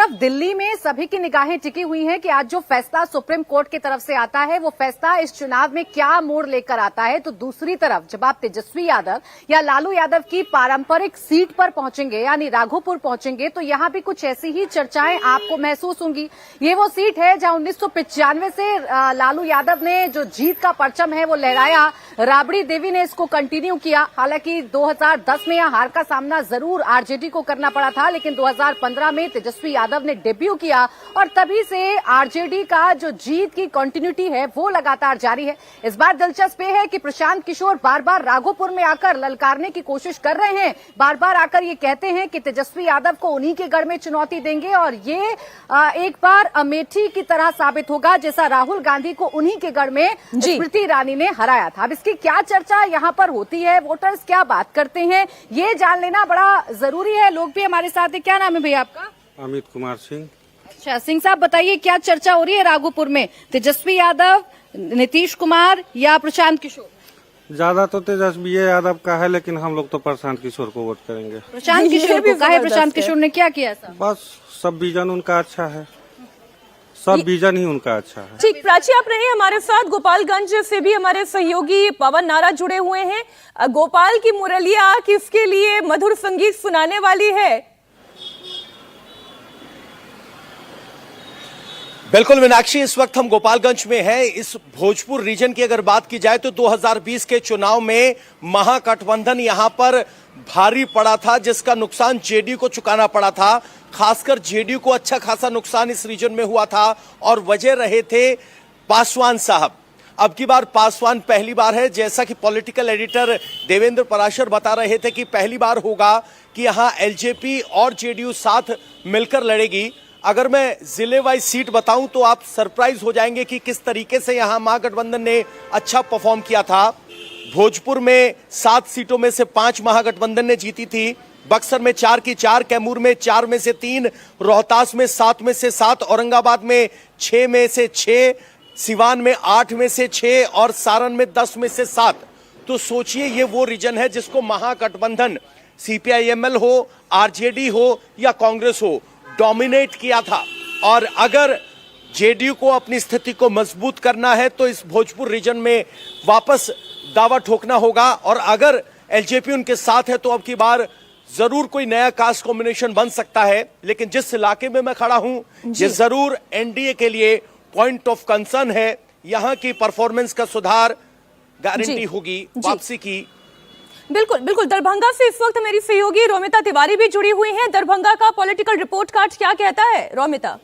तरफ दिल्ली में सभी की निगाहें टिकी हुई हैं कि आज जो फैसला सुप्रीम कोर्ट की तरफ से आता है वो फैसला इस चुनाव में क्या मोड़ लेकर आता है। तो दूसरी तरफ जब आप तेजस्वी यादव या लालू यादव की पारंपरिक सीट पर पहुंचेंगे यानी राघोपुर पहुंचेंगे तो यहां भी कुछ ऐसी ही चर्चाएं आपको महसूस होंगी। ये वो सीट है जहां 1995 से लालू यादव ने जो जीत का परचम है वो लहराया, राबड़ी देवी ने इसको कंटिन्यू किया। हालांकि 2010 में यह हार का सामना जरूर आरजेडी को करना पड़ा था, लेकिन 2015 में तेजस्वी यादव ने डेब्यू किया और तभी से आरजेडी का जो जीत की कंटिन्यूटी है वो लगातार जारी है। इस बार दिलचस्प है कि प्रशांत किशोर बार बार राघोपुर में आकर ललकारने की कोशिश कर रहे हैं, बार बार आकर ये कहते हैं कि तेजस्वी यादव को उन्हीं के गढ़ में चुनौती देंगे और ये एक बार अमेठी की तरह साबित होगा जैसा राहुल गांधी को उन्हीं के गढ़ में स्मृति ईरानी ने हराया था। अब इसकी क्या चर्चा यहां पर होती है, वोटर्स क्या बात करते हैं, ये जान लेना बड़ा जरूरी है। लोग भी हमारे साथ है। क्या नाम है भैया आपका? अमित कुमार सिंह। अच्छा सिंह साहब, बताइए क्या चर्चा हो रही है राघोपुर में, तेजस्वी यादव, नीतीश कुमार या प्रशांत किशोर? ज्यादा तो तेजस्वी यादव का है, लेकिन हम लोग तो प्रशांत किशोर को वोट करेंगे। प्रशांत किशोर को कहा है? प्रशांत किशोर ने क्या किया सर? बस सब विजन उनका अच्छा है, सब विजन ही उनका अच्छा है। ठीक, प्राची आप रहे हमारे साथ। गोपालगंज से भी हमारे सहयोगी पवन नारा जुड़े हुए हैं। गोपाल की मुरलिया किसके लिए मधुर संगीत सुनाने वाली है? बिल्कुल मीनाक्षी, इस वक्त हम गोपालगंज में हैं। इस भोजपुर रीजन की अगर बात की जाए तो 2020 के चुनाव में महागठबंधन यहां पर भारी पड़ा था, जिसका नुकसान जेडीयू को चुकाना पड़ा था। खासकर जेडीयू को अच्छा खासा नुकसान इस रीजन में हुआ था और वजह रहे थे पासवान साहब। अब की बार पासवान पहली बार है, जैसा कि पॉलिटिकल एडिटर देवेंद्र पराशर बता रहे थे कि पहली बार होगा कि यहां एलजेपी और जेडीयू साथ मिलकर लड़ेगी। अगर मैं जिले वाइज सीट बताऊं तो आप सरप्राइज हो जाएंगे कि किस तरीके से यहां महागठबंधन ने अच्छा परफॉर्म किया था। भोजपुर में 7 सीटों में से 5 महागठबंधन ने जीती थी, बक्सर में 4 की 4, कैमूर में 4 में से 3, रोहतास में 7 में से 7, औरंगाबाद में 6 में से 6, सिवान में 8 में से 6 और सारण में 10 में से 7। तो सोचिए ये वो रीजन है जिसको महागठबंधन सीपीआई-एमएल हो, आरजेडी हो या कांग्रेस हो डोमिनेट किया था। और अगर जेडीयू को अपनी स्थिति को मजबूत करना है तो इस भोजपुर रीजन में वापस दावा ठोकना होगा। और अगर एलजेपी उनके साथ है तो अब की बार जरूर कोई नया कास्ट कॉम्बिनेशन बन सकता है। लेकिन जिस इलाके में मैं खड़ा हूं ये जरूर एनडीए के लिए पॉइंट ऑफ कंसर्न है। यहां की परफॉर्मेंस का सुधार गारंटी होगी वापसी की। बिल्कुल बिल्कुल। दरभंगा से इस वक्त मेरी सहयोगी रोमिता तिवारी भी जुड़ी हुई हैं। दरभंगा का पॉलिटिकल रिपोर्ट कार्ड क्या कहता है रोमिता?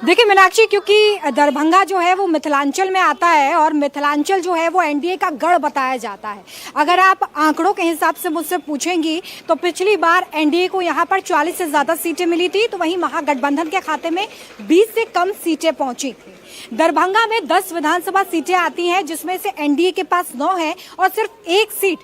देखिए मीनाक्षी, क्योंकि दरभंगा जो है वो मिथिलांचल में आता है और मिथिलांचल जो है वो एनडीए का गढ़ बताया जाता है। अगर आप आंकड़ों के हिसाब से मुझसे पूछेंगी तो पिछली बार एनडीए को यहाँ पर 40 से ज्यादा सीटें मिली थी, तो वहीं महागठबंधन के खाते में 20 से कम सीटें पहुंची थी। दरभंगा में 10 विधानसभा सीटें आती हैं, जिसमें से एनडीए के पास 9 है और सिर्फ 1 सीट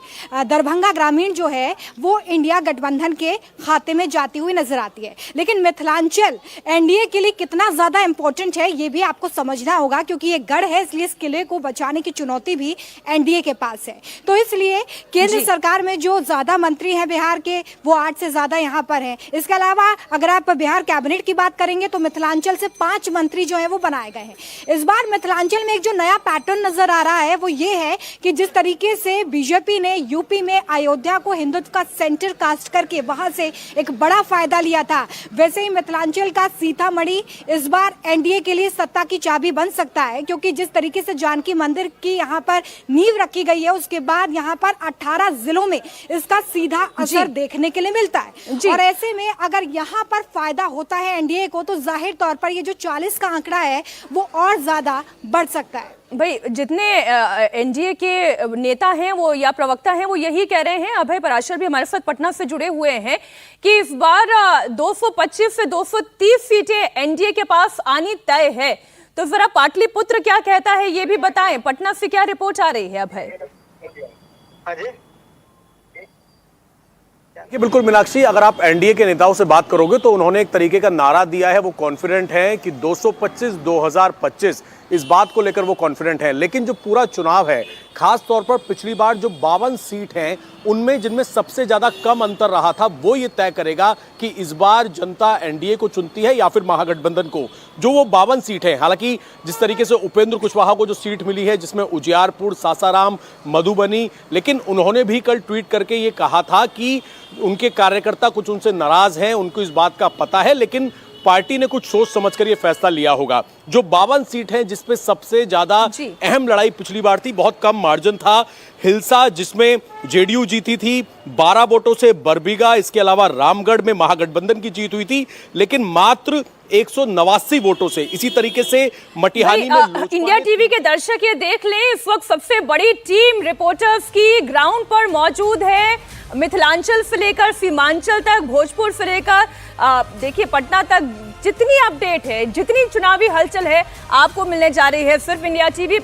दरभंगा ग्रामीण जो है वो इंडिया गठबंधन के खाते में जाती हुई नजर आती है। लेकिन मिथिलांचल एनडीए के लिए कितना ज्यादा इंपॉर्टेंट है ये भी आपको समझना होगा, क्योंकि ये गढ़ है, इसलिए इस किले को बचाने की चुनौती भी एनडीए के पास है। तो इसलिए केंद्र सरकार में जो ज्यादा मंत्री हैं बिहार के वो 8 से ज्यादा यहाँ पर हैं। इसके अलावा अगर आप बिहार कैबिनेट की बात करेंगे तो मिथिलांचल से 5 मंत्री जो है वो बनाए गए हैं। इस बार मिथिलांचल में एक जो नया पैटर्न नजर आ रहा है वो ये है कि जिस तरीके से बीजेपी ने यूपी में अयोध्या को हिंदुत्व का सेंटर कास्ट करके वहां से एक बड़ा फायदा लिया था, वैसे ही मिथिलांचल का सीतामढ़ी इस बार एनडीए के लिए सत्ता की चाबी बन सकता है, क्योंकि जिस तरीके से जानकी मंदिर की यहाँ पर नींव रखी गई है उसके बाद यहाँ पर 18 जिलों में इसका सीधा असर देखने के लिए मिलता है। और ऐसे में अगर यहाँ पर फायदा होता है एनडीए को तो जाहिर तौर पर ये जो 40 का आंकड़ा है वो और ज्यादा बढ़ सकता है। भाई जितने एनडीए के नेता हैं वो या प्रवक्ता हैं वो यही कह रहे हैं, अभय पराशर भी हमारे साथ पटना से जुड़े हुए हैं, कि इस बार 225 से 230 सीटें एनडीए के पास आनी तय है। तो जरा पाटलिपुत्र क्या कहता है ये भी बताएं। पटना से क्या रिपोर्ट आ रही है अभय? बिल्कुल मीनाक्षी, अगर आप एनडीए के नेताओं से बात करोगे तो उन्होंने एक तरीके का नारा दिया है, वो कॉन्फिडेंट है कि 225 2025 इस बात को लेकर वो कॉन्फिडेंट है। लेकिन जो पूरा चुनाव है, खास तौर पर पिछली बार जो 52 सीट हैं उनमें जिनमें सबसे ज्यादा कम अंतर रहा था, वो ये तय करेगा कि इस बार जनता एनडीए को चुनती है या फिर महागठबंधन को। जो वो 52 सीट है, हालांकि जिस तरीके से उपेंद्र कुशवाहा को जो सीट मिली है जिसमें उजियारपुर, सासाराम, मधुबनी, लेकिन उन्होंने भी कल ट्वीट करके ये कहा था कि उनके कार्यकर्ता कुछ उनसे नाराज हैं, उनको इस बात का पता है, लेकिन पार्टी ने कुछ सोच समझकर ये फैसला लिया होगा। जो 52 सीट है जिसपे सबसे ज्यादा अहम लड़ाई पिछली बार थी, बहुत कम मार्जिन था। हिलसा जिसमें जेडीयू जीती थी 12 वोटों से, बरबीघा, इसके अलावा रामगढ़ में महागठबंधन की जीत हुई थी लेकिन मात्र 189 वोटों से। इसी तरीके से मटिहानी में इंडिया टीवी के दर्शक ये देख लें, इस वक्त सबसे बड़ी टीम रिपोर्टर्स की ग्राउंड पर मौजूद है, मिथिलांचल से लेकर सीमांचल तक, भोजपुर से लेकर देखिए पटना तक। जितनी अपडेट है, जितनी चुनावी हलचल है आपको मिलने जा रही है सिर्फ इंडिया टीवी पर।